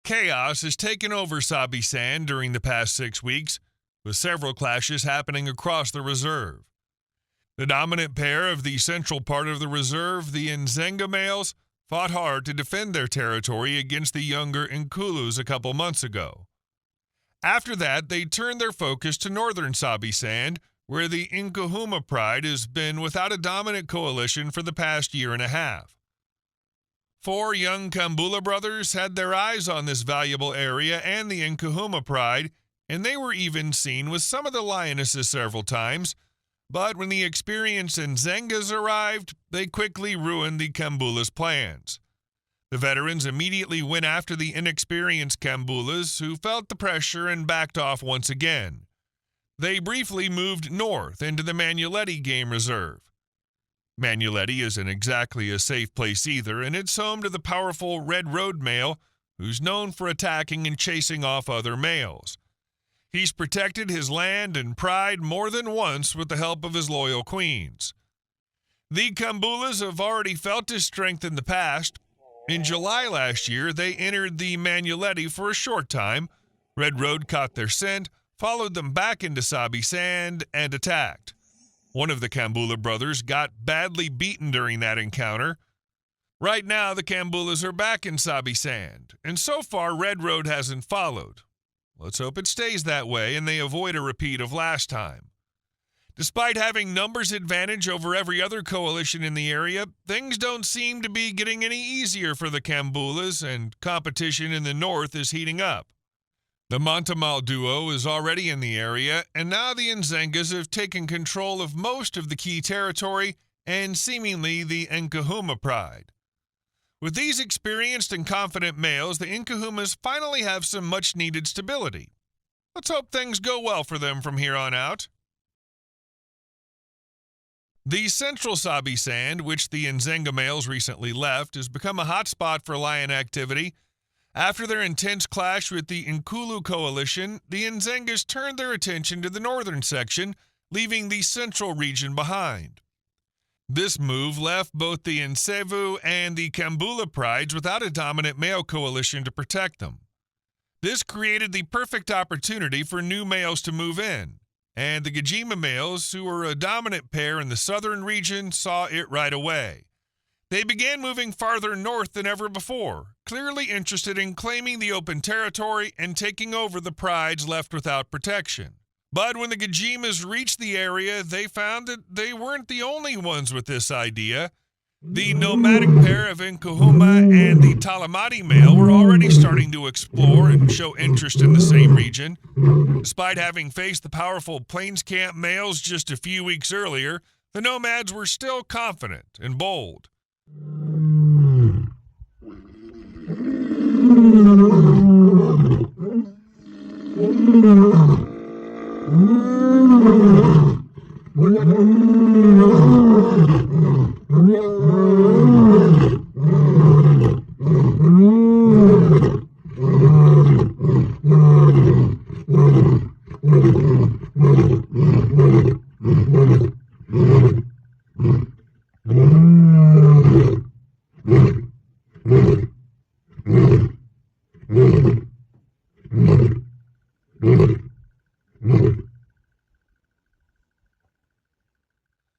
Chaos has taken over Sabi Sand during the past 6 weeks, with several clashes happening across the reserve. The dominant pair of the central part of the reserve, the Ndhzenga males, fought hard to defend their territory against the younger Nkhulus a couple months ago. After that, they turned their focus to northern Sabi Sand, where the Nkuhuma pride has been without a dominant coalition for the past year and a half. 4 young Kambula brothers had their eyes on this valuable area and the Nkuhuma pride, and they were even seen with some of the lionesses several times, but when the experienced Ndhzengas arrived, they quickly ruined the Kambula's plans. The veterans immediately went after the inexperienced Kambulas, who felt the pressure and backed off once again. They briefly moved north into the Mashele game reserve. Mashele isn't exactly a safe place either, and it's home to the powerful Red Road male, who's known for attacking and chasing off other males. He's protected his land and pride more than once with the help of his loyal queens. The Kambulas have already felt his strength in the past. In July last year, they entered the Mashele for a short time. Red Road caught their scent, followed them back into Sabi Sand, and attacked. One of the Kambula brothers got badly beaten during that encounter. Right now, the Kambulas are back in Sabi Sand, and so far Red Road hasn't followed. Let's hope it stays that way and they avoid a repeat of last time. Despite having numbers advantage over every other coalition in the area, things don't seem to be getting any easier for the Kambulas, and competition in the north is heating up. The Montamal duo is already in the area, and now the Ndzengas have taken control of most of the key territory and seemingly the Nkuhuma pride. With these experienced and confident males, the Nkuhumas finally have some much-needed stability. Let's hope things go well for them from here on out. The central Sabi Sand, which the Ndhzenga males recently left, has become a hotspot for lion activity. After their intense clash with the Nkhulu coalition, the Ndzengas turned their attention to the northern section, leaving the central region behind. This move left both the Nsevu and the Kambula prides without a dominant male coalition to protect them. This created the perfect opportunity for new males to move in, and the Gijima males, who were a dominant pair in the southern region, saw it right away. They began moving farther north than ever before, clearly interested in claiming the open territory and taking over the prides left without protection. But when the Gijimas reached the area, they found that they weren't the only ones with this idea. The nomadic pair of Nkuhuma and the Talamati male were already starting to explore and show interest in the same region. Despite having faced the powerful Plains Camp males just a few weeks earlier, the nomads were still confident and bold.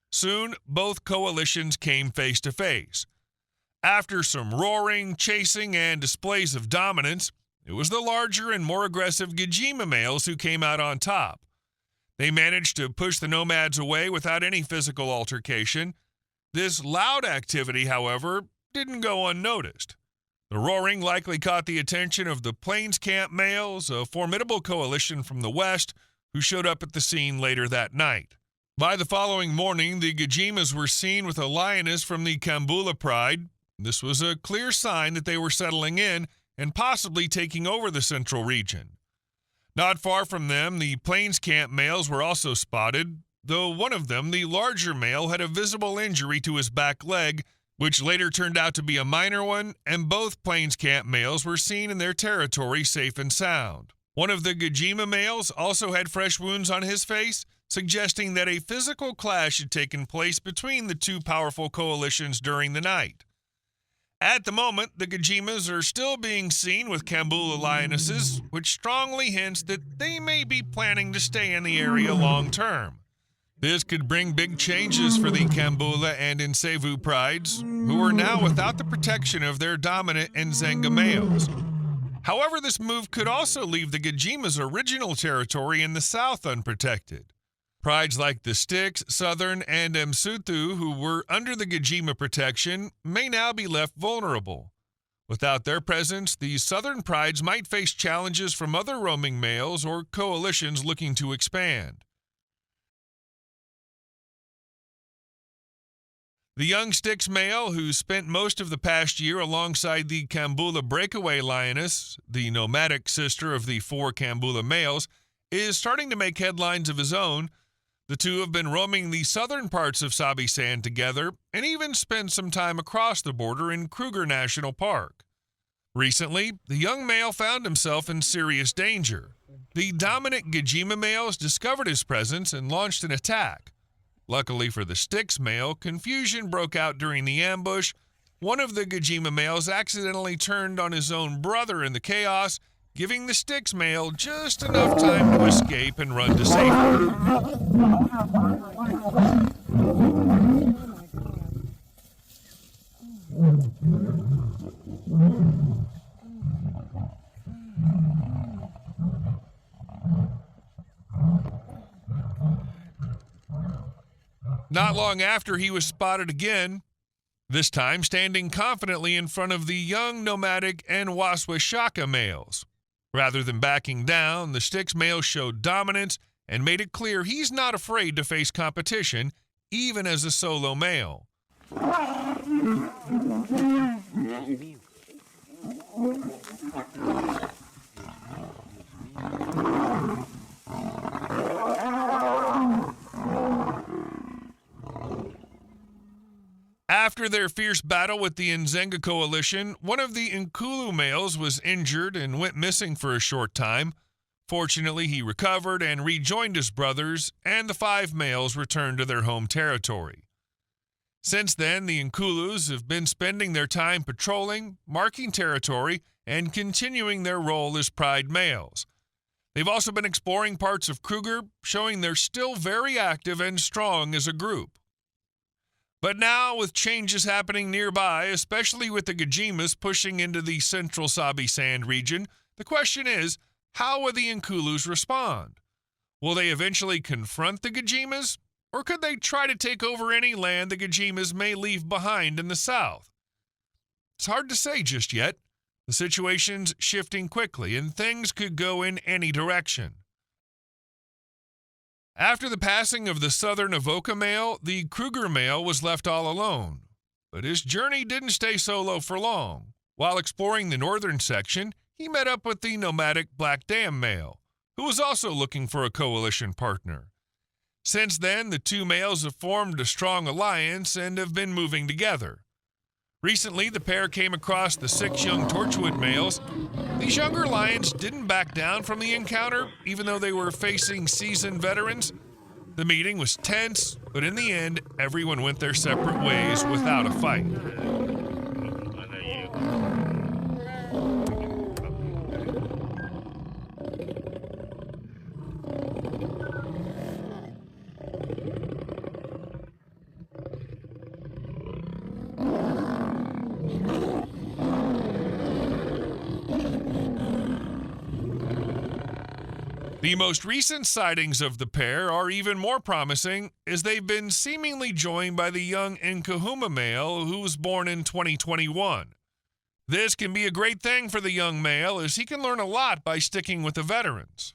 Soon, both coalitions came face to face. After some roaring, chasing, and displays of dominance, it was the larger and more aggressive Gijima males who came out on top. They managed to push the nomads away without any physical altercation. This loud activity, however, didn't go unnoticed. The roaring likely caught the attention of the Plains Camp males, a formidable coalition from the west, who showed up at the scene later that night. By the following morning, the Gijimas were seen with a lioness from the Kambula pride. This was a clear sign that they were settling in and possibly taking over the central region. Not far from them, the Plains Camp males were also spotted, though one of them, the larger male, had a visible injury to his back leg, which later turned out to be a minor one, and both Plains Camp males were seen in their territory safe and sound. One of the Gijima males also had fresh wounds on his face, suggesting that a physical clash had taken place between the two powerful coalitions during the night. At the moment, the Gijimas are still being seen with Kambula lionesses, which strongly hints that they may be planning to stay in the area long term. This could bring big changes for the Kambula and Ndhzenga prides, who are now without the protection of their dominant Ndhzenga males. However, this move could also leave the Gijima's original territory in the south unprotected. Prides like the Styx, Southern, and Msuthu, who were under the Gijima protection, may now be left vulnerable. Without their presence, the southern prides might face challenges from other roaming males or coalitions looking to expand. The young Styx male, who spent most of the past year alongside the Kambula breakaway lioness, the nomadic sister of the 4 Kambula males, is starting to make headlines of his own. The two have been roaming the southern parts of Sabi Sand together and even spent some time across the border in Kruger National Park. Recently, the young male found himself in serious danger. The dominant Gijima males discovered his presence and launched an attack. Luckily for the Styx male, confusion broke out during the ambush. One of the Gijima males accidentally turned on his own brother in the chaos, giving the Styx male just enough time to escape and run to safety. Not long after, he was spotted again, this time standing confidently in front of the young nomadic and Waswashaka males. Rather than backing down, the Styx male showed dominance and made it clear he's not afraid to face competition, even as a solo male. After their fierce battle with the Ndhzenga coalition, one of the Nkhulu males was injured and went missing for a short time. Fortunately, he recovered and rejoined his brothers, and the 5 males returned to their home territory. Since then, the Nkhulus have been spending their time patrolling, marking territory, and continuing their role as pride males. They've also been exploring parts of Kruger, showing they're still very active and strong as a group. But now, with changes happening nearby, especially with the Gijimas pushing into the central Sabi Sand region, the question is, how will the Nkhulus respond? Will they eventually confront the Gijimas, or could they try to take over any land the Gijimas may leave behind in the south? It's hard to say just yet. The situation's shifting quickly, and things could go in any direction. After the passing of the southern Avoca male, the Kruger male was left all alone. But his journey didn't stay solo for long. While exploring the northern section, he met up with the nomadic Black Dam male, who was also looking for a coalition partner. Since then, the 2 males have formed a strong alliance and have been moving together. Recently, the pair came across the 6 young Torchwood males. These younger lions didn't back down from the encounter, even though they were facing seasoned veterans. The meeting was tense, but in the end, everyone went their separate ways without a fight. The most recent sightings of the pair are even more promising, as they've been seemingly joined by the young Nkuhuma male who was born in 2021. This can be a great thing for the young male, as he can learn a lot by sticking with the veterans.